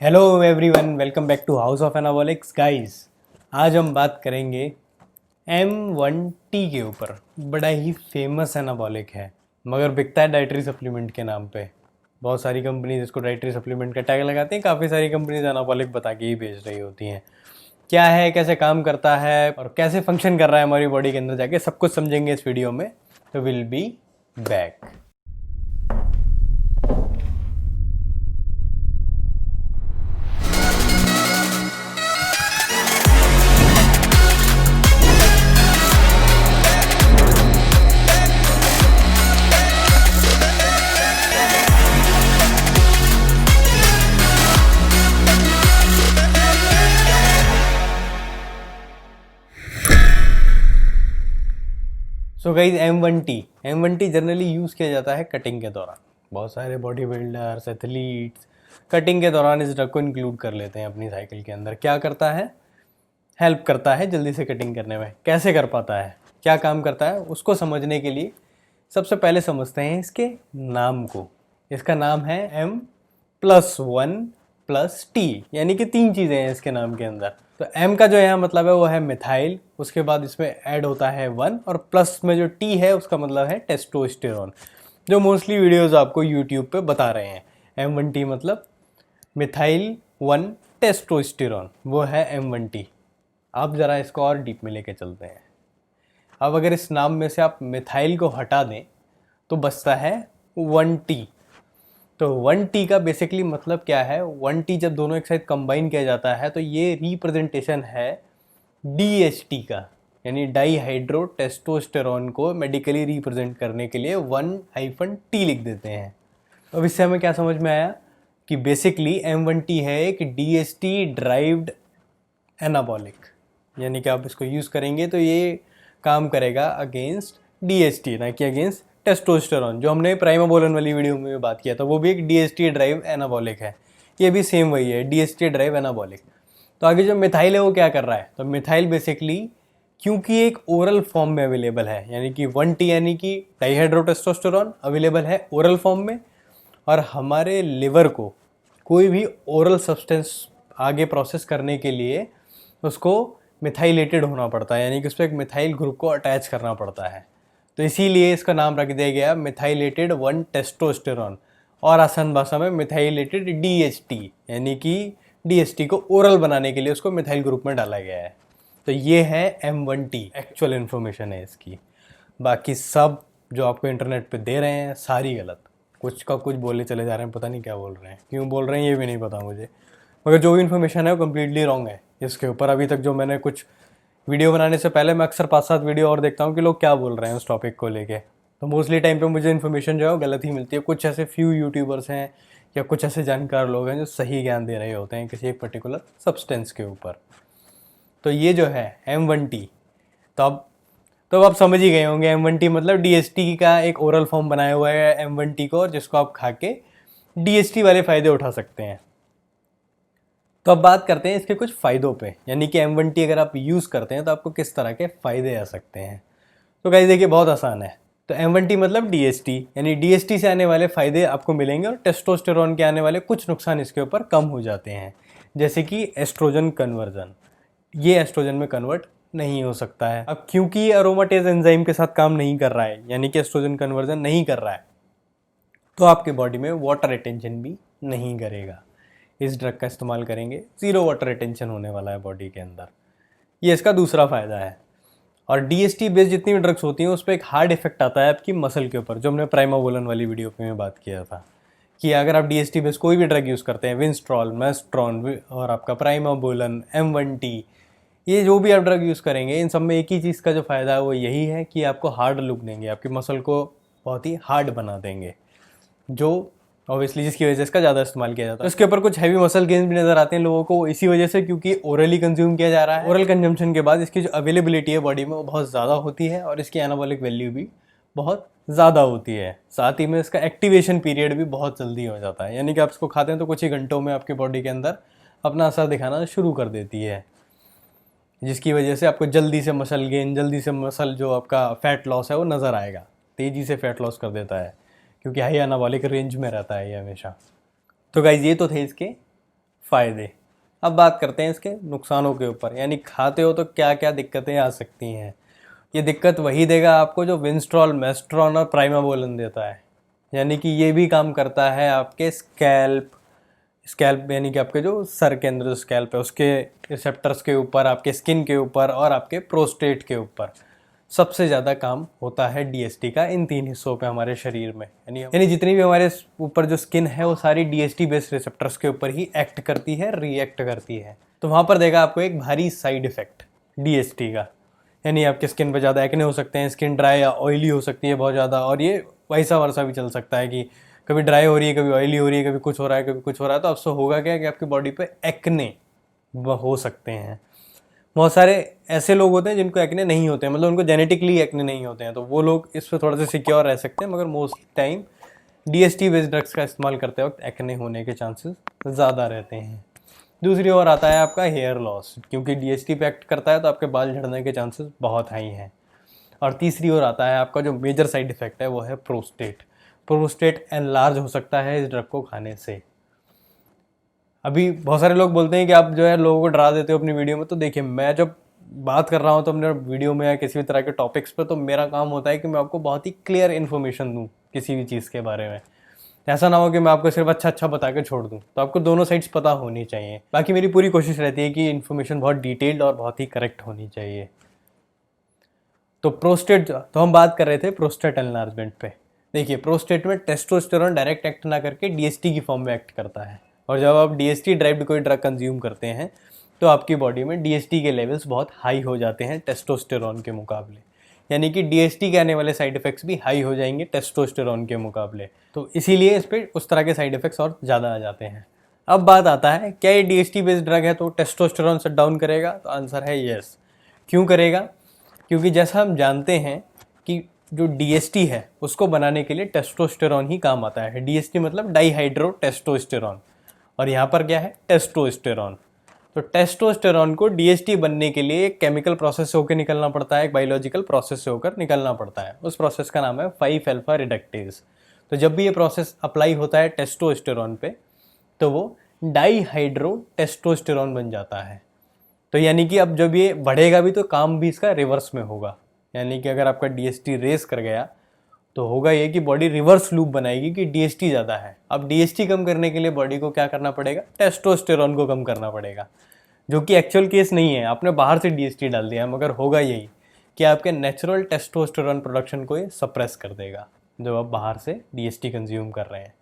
Hello everyone, welcome back to house of anabolics guys. आज हम बात करेंगे M1T के ऊपर। बड़ा ही फेमस एनाबॉलिक है मगर बिकता है डाइटरी सप्लीमेंट के नाम पे। बहुत सारी कंपनीज इसको डाइटरी सप्लीमेंट का टैग लगाती हैं, काफ़ी सारी कंपनीज एनाबॉलिक बता के ही बेच रही होती हैं। क्या है, कैसे काम करता है और कैसे फंक्शन कर रहा है हमारी बॉडी के अंदर जाके, सब कुछ समझेंगे इस वीडियो में। तो will be back. So guys M1T generally use किया जाता है कटिंग के दौरान। बहुत सारे बॉडी बिल्डर्स, एथलीट्स कटिंग के दौरान इस ड्रग को इंक्लूड कर लेते हैं अपनी साइकिल के अंदर। क्या करता है? हेल्प करता है जल्दी से कटिंग करने में। कैसे कर पाता है, क्या काम करता है, उसको समझने के लिए सबसे पहले समझते हैं इसके नाम को। इसका नाम है M+1+T, यानी कि 3 चीज़ें हैं इसके नाम के अंदर। तो M का जो यहाँ मतलब है वो है मिथाइल, उसके बाद इसमें ऐड होता है 1, और प्लस में जो T है उसका मतलब है टेस्टोस्टेरोन, जो मोस्टली वीडियोस आपको यूट्यूब पे बता रहे हैं। M1T मतलब मिथाइल 1 टेस्टोस्टेरोन, वो है M1T। अब ज़रा इसको और डीप में लेके चलते हैं। अब अगर इस नाम में से आप मिथाइल को हटा दें तो बचता है 1T। तो 1T का बेसिकली मतलब क्या है? 1T जब दोनों एक साथ कंबाइन किया जाता है तो ये रिप्रेजेंटेशन है DHT का, यानी डाईहाइड्रो टेस्टोस्टेरोन को मेडिकली रिप्रेजेंट करने के लिए 1-T लिख देते हैं। अब इससे हमें क्या समझ में आया कि बेसिकली M1T है एक DHT ड्राइव्ड एनाबॉलिक, यानी कि आप इसको यूज़ करेंगे तो ये काम करेगा अगेंस्ट DHT, ना कि अगेंस्ट टेस्टोस्टेरोन। जो हमने प्राइमाबोलन वाली वीडियो में बात किया था वो भी एक DHT ड्राइव एनाबॉलिक है, ये भी सेम वही है, DHT ड्राइव एनाबॉलिक। तो आगे जो मिथाइल है वो क्या कर रहा है? तो मिथाइल बेसिकली क्योंकि एक ओरल फॉर्म में अवेलेबल है, यानी कि 1T यानी कि डाईहाइड्रोटेस्टोस्टेरोन अवेलेबल है ओरल फॉर्म में, और हमारे लिवर को कोई भी ओरल सब्सटेंस आगे प्रोसेस करने के लिए उसको मिथाइलेटेड होना पड़ता है, यानी कि उस पर एक मिथाइल ग्रुप को अटैच करना पड़ता है। तो इसीलिए इसका नाम रख दिया गया मिथाइलेटेड 1 टेस्टोस्टेरोन, और आसान भाषा में मिथाइलेटेड DHT, यानी कि DHT को ओरल बनाने के लिए उसको मिथाइल ग्रुप में डाला गया है। तो ये है M1T, एक्चुअल इन्फॉर्मेशन है इसकी। बाकी सब जो आपको इंटरनेट पे दे रहे हैं सारी गलत, कुछ का कुछ बोले चले जा रहे हैं, पता नहीं क्या बोल रहे हैं, क्यों बोल रहे हैं ये भी नहीं पता मुझे, मगर जो भी इन्फॉर्मेशन है वो कम्प्लीटली रॉन्ग है। इसके ऊपर अभी तक जो मैंने कुछ वीडियो बनाने से पहले मैं अक्सर 5-7 वीडियो और देखता हूँ कि लोग क्या बोल रहे हैं उस टॉपिक को लेके, तो मोस्टली टाइम पे मुझे इन्फॉर्मेशन जो है वो गलत ही मिलती है। कुछ ऐसे फ्यू यूट्यूबर्स हैं या कुछ ऐसे जानकार लोग हैं जो सही ज्ञान दे रहे होते हैं किसी एक पर्टिकुलर सब्सटेंस के ऊपर। तो ये जो है M1T, तो अब आप समझ ही गए होंगे M1T मतलब DHT का एक ओरल फॉर्म बनाया हुआ है M1T को, और जिसको आप खा के DHT वाले फ़ायदे उठा सकते हैं। तो अब बात करते हैं इसके कुछ फ़ायदों पे, यानी कि M1T अगर आप यूज़ करते हैं तो आपको किस तरह के फ़ायदे आ सकते हैं। तो गाइस देखिए, बहुत आसान है। तो M1T मतलब DHT, यानी DHT से आने वाले फ़ायदे आपको मिलेंगे और टेस्टोस्टेरोन के आने वाले कुछ नुकसान इसके ऊपर कम हो जाते हैं, जैसे कि एस्ट्रोजन कन्वर्जन। ये एस्ट्रोजन में कन्वर्ट नहीं हो सकता है। अब क्योंकि ये अरोमाटेज एंजाइम के साथ काम नहीं कर रहा है, यानी कि एस्ट्रोजन कन्वर्जन नहीं कर रहा है, तो आपके बॉडी में वाटर रिटेंशन भी नहीं करेगा। इस ड्रग का इस्तेमाल करेंगे, ज़ीरो वाटर रिटेंशन होने वाला है बॉडी के अंदर। ये इसका दूसरा फ़ायदा है। और DHT बेस्ड जितनी भी ड्रग्स होती हैं उस पर एक हार्ड इफेक्ट आता है आपकी मसल के ऊपर, जो हमने प्राइमाबोलन वाली वीडियो पे में बात किया था कि अगर आप DHT बेस्ड कोई भी ड्रग यूज़ करते हैं, विंस्ट्रॉल, मेस्ट्रॉन और आपका प्राइमाबोलन, M1T, ये जो भी आप ड्रग यूज़ करेंगे, इन सब में एक ही चीज़ का जो फ़ायदा है वो यही है कि आपको हार्ड लुक देंगे, आपकी मसल को बहुत ही हार्ड बना देंगे, जो ऑब्वियसली जिसकी वजह से इसका ज़्यादा इस्तेमाल किया जाता है। इसके ऊपर कुछ हैवी मसल गेन्स भी नज़र आते हैं लोगों को, इसी वजह से क्योंकि ओरली कंज्यूम किया जा रहा है। ओरल कंजम्पशन के बाद इसकी जो अवेलेबिलिटी है बॉडी में वो बहुत ज़्यादा होती है, और इसकी एनाबॉलिक वैल्यू भी बहुत ज़्यादा होती है। साथ ही में इसका एक्टिवेशन पीरियड भी बहुत जल्दी हो जाता है, यानी कि आप इसको खाते हैं तो कुछ ही घंटों में आपकी बॉडी के अंदर अपना असर दिखाना शुरू कर देती है, जिसकी वजह से आपको जल्दी से मसल गेन, जल्दी से मसल जो आपका फैट लॉस है वो नज़र आएगा, तेज़ी से फैट लॉस कर देता है, क्योंकि हाई एनाबॉलिक रेंज में रहता है ये हमेशा। तो गाइज ये तो थे इसके फ़ायदे। अब बात करते हैं इसके नुकसानों के ऊपर, यानी खाते हो तो क्या क्या दिक्कतें आ सकती हैं। ये दिक्कत वही देगा आपको जो विंस्ट्रॉल, मेस्ट्रॉन और प्राइमाबोलिन देता है, यानी कि ये भी काम करता है आपके स्कैल्प यानी कि आपके जो सर के अंदर जो स्कैल्प है उसके रिसेप्टर्स के ऊपर, आपके स्किन के ऊपर और आपके प्रोस्टेट के ऊपर सबसे ज़्यादा काम होता है डीएसटी का इन 3 हिस्सों पे हमारे शरीर में। यानी जितनी भी हमारे ऊपर जो स्किन है वो सारी डीएसटी बेस्ड रिसेप्टर्स के ऊपर ही एक्ट करती है, रिएक्ट करती है। तो वहाँ पर देगा आपको एक भारी साइड इफेक्ट डीएसटी का, यानी आपके स्किन पे ज़्यादा एक्ने हो सकते हैं, स्किन ड्राई या ऑयली हो सकती है बहुत ज़्यादा, और ये वैसा वर्षा भी चल सकता है कि कभी ड्राई हो रही है, कभी ऑयली हो रही है, कभी कुछ हो रहा है, कभी कुछ हो रहा है। तो आपसे होगा क्या कि आपकी बॉडी पे एक्ने हो सकते हैं। बहुत सारे ऐसे लोग होते हैं जिनको एक्ने नहीं होते हैं, मतलब उनको जेनेटिकली एक्ने नहीं होते हैं, तो वो लोग इस पर थोड़ा सा सिक्योर रह सकते हैं, मगर most time DST based drugs का इस्तेमाल करते वक्त एक्ने होने के चांसेस ज़्यादा रहते हैं। दूसरी ओर आता है आपका हेयर लॉस, क्योंकि डीएसटी पे एक्ट करता है तो आपके बाल झड़ने के चांसेस बहुत हाई हैं। और तीसरी ओर आता है आपका जो मेजर साइड इफेक्ट है वो है प्रोस्टेट एनलार्ज हो सकता है इस ड्रग को खाने से। अभी बहुत सारे लोग बोलते हैं कि आप जो है लोगों को डरा देते हो अपनी वीडियो में, तो देखिए मैं जब बात कर रहा हूँ तो अपने वीडियो में या किसी भी तरह के टॉपिक्स पे, तो मेरा काम होता है कि मैं आपको बहुत ही क्लियर इन्फॉर्मेशन दूँ किसी भी चीज़ के बारे में। ऐसा ना हो कि मैं आपको सिर्फ अच्छा बता के छोड़ दूँ, तो आपको दोनों साइड्स पता होनी चाहिए। बाकी मेरी पूरी कोशिश रहती है कि इन्फॉर्मेशन बहुत डिटेल्ड और बहुत ही करेक्ट होनी चाहिए। तो तो हम बात कर रहे थे प्रोस्टेट एनलार्जमेंट पे। देखिए प्रोस्टेट में टेस्टोस्टेरोन डायरेक्ट एक्ट ना करके डीएसटी की फॉर्म में एक्ट करता है, और जब आप डीएसटी ड्राइव्ड कोई ड्रग कंज्यूम करते हैं तो आपकी बॉडी में डीएसटी के लेवल्स बहुत हाई हो जाते हैं टेस्टोस्टेरोन के मुकाबले, यानी कि डीएसटी के आने वाले साइड इफेक्ट्स भी हाई हो जाएंगे टेस्टोस्टेरोन के मुकाबले। तो इसीलिए इस पर उस तरह के साइड इफेक्ट्स और ज़्यादा आ जाते हैं। अब बात आता है क्या ये डीएसटी बेस्ड ड्रग है तो टेस्टोस्टेरोन शट डाउन करेगा, तो आंसर है यस। क्यों करेगा? क्योंकि जैसा हम जानते हैं कि जो डीएसटी है उसको बनाने के लिए टेस्टोस्टेरोन ही काम आता है। डीएसटी मतलब डाईहाइड्रो टेस्टोस्टेरोन, और यहाँ पर क्या है? टेस्टोस्टेरोन। तो टेस्टोस्टेरोन को डीएसटी बनने के लिए एक केमिकल प्रोसेस से होकर निकलना पड़ता है, एक बायोलॉजिकल प्रोसेस से होकर निकलना पड़ता है। उस प्रोसेस का नाम है 5-अल्फा रिडक्टेज। तो जब भी ये प्रोसेस अप्लाई होता है टेस्टोस्टेरोन पे तो वो डाईहाइड्रो टेस्टोस्टेरोन बन जाता है। तो यानी कि अब जब ये बढ़ेगा भी तो काम भी इसका रिवर्स में होगा, यानी कि अगर आपका डीएसटी रेस कर गया तो होगा ये कि बॉडी रिवर्स लूप बनाएगी कि डीएसटी ज़्यादा है। अब डीएसटी कम करने के लिए बॉडी को क्या करना पड़ेगा? टेस्टोस्टेरोन को कम करना पड़ेगा, जो कि एक्चुअल केस नहीं है। आपने बाहर से डीएसटी डाल दिया, मगर होगा यही कि आपके नेचुरल टेस्टोस्टेरोन प्रोडक्शन को ये सप्रेस कर देगा जब आप बाहर से डीएसटी कंज्यूम कर रहे हैं,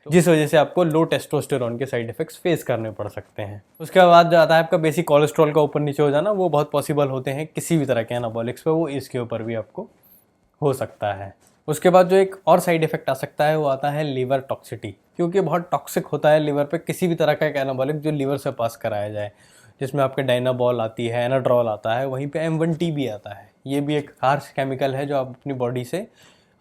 जिस वजह से आपको लो टेस्टोस्टेरोन के साइड इफेक्ट्स फेस करने पड़ सकते हैं। उसके बाद जो आता है आपका बेसिक कोलेस्ट्रॉल का ऊपर नीचे हो जाना, वो बहुत पॉसिबल होते हैं किसी भी तरह के एनाबॉलिक्स पे, वो इसके ऊपर भी आपको हो सकता है। उसके बाद जो एक और साइड इफेक्ट आ सकता है वो आता है लीवर टॉक्सिटी, क्योंकि बहुत टॉक्सिक होता है लीवर पे किसी भी तरह का एक एनाबॉलिक जो लीवर से पास कराया जाए, जिसमें आपके डायनाबॉल आती है, एनाड्रॉल आता है, वहीं पे M1T भी आता है। ये भी एक हार्श केमिकल है जो आप अपनी बॉडी से,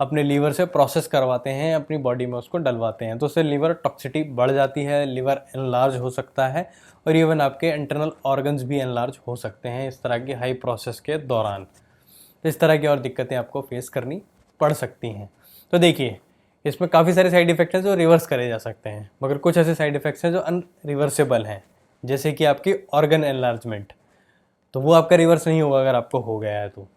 अपने लीवर से प्रोसेस करवाते हैं, अपनी बॉडी में उसको डलवाते हैं, तो उससे लीवर टॉक्सिटी बढ़ जाती है, लीवर एनलार्ज हो सकता है, और इवन आपके इंटरनल ऑर्गन्स भी एनलार्ज हो सकते हैं इस तरह की हाई प्रोसेस के दौरान। तो इस तरह की और दिक्कतें आपको फेस करनी पड़ सकती हैं। तो देखिए इसमें काफ़ी सारे साइड इफ़ेक्ट्स हैं जो रिवर्स करे जा सकते हैं, मगर कुछ ऐसे साइड इफ़ेक्ट्स हैं जो अनरिवर्सेबल हैं, जैसे कि आपकी ऑर्गन एनलार्जमेंट। तो वो आपका रिवर्स नहीं होगा अगर आपको हो गया है तो,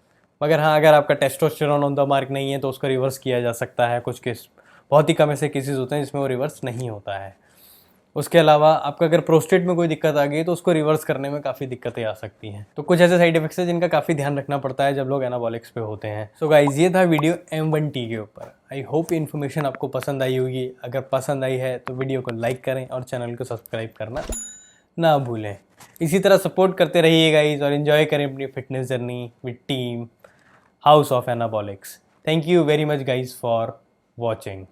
मगर हाँ अगर आपका टेस्टोस्टेरोन ऑन द मार्क नहीं है तो उसको रिवर्स किया जा सकता है। कुछ केस, बहुत ही कम ऐसे केसेस होते हैं जिसमें वो रिवर्स नहीं होता है। उसके अलावा आपका अगर प्रोस्टेट में कोई दिक्कत आ गई तो उसको रिवर्स करने में काफ़ी दिक्कतें आ सकती हैं। तो कुछ ऐसे साइड इफेक्ट्स हैं जिनका काफ़ी ध्यान रखना पड़ता है जब लोग एनाबॉलिक्स पे होते हैं। सो गाइज ये था वीडियो M1T के ऊपर। आई होप इन्फॉर्मेशन आपको पसंद आई होगी। अगर पसंद आई है तो वीडियो को लाइक करें और चैनल को सब्सक्राइब करना ना भूलें। इसी तरह सपोर्ट करते रहिए गाइज, और इन्जॉय करें अपनी fitness journey with team house of anabolics. Thank you very much guys for watching.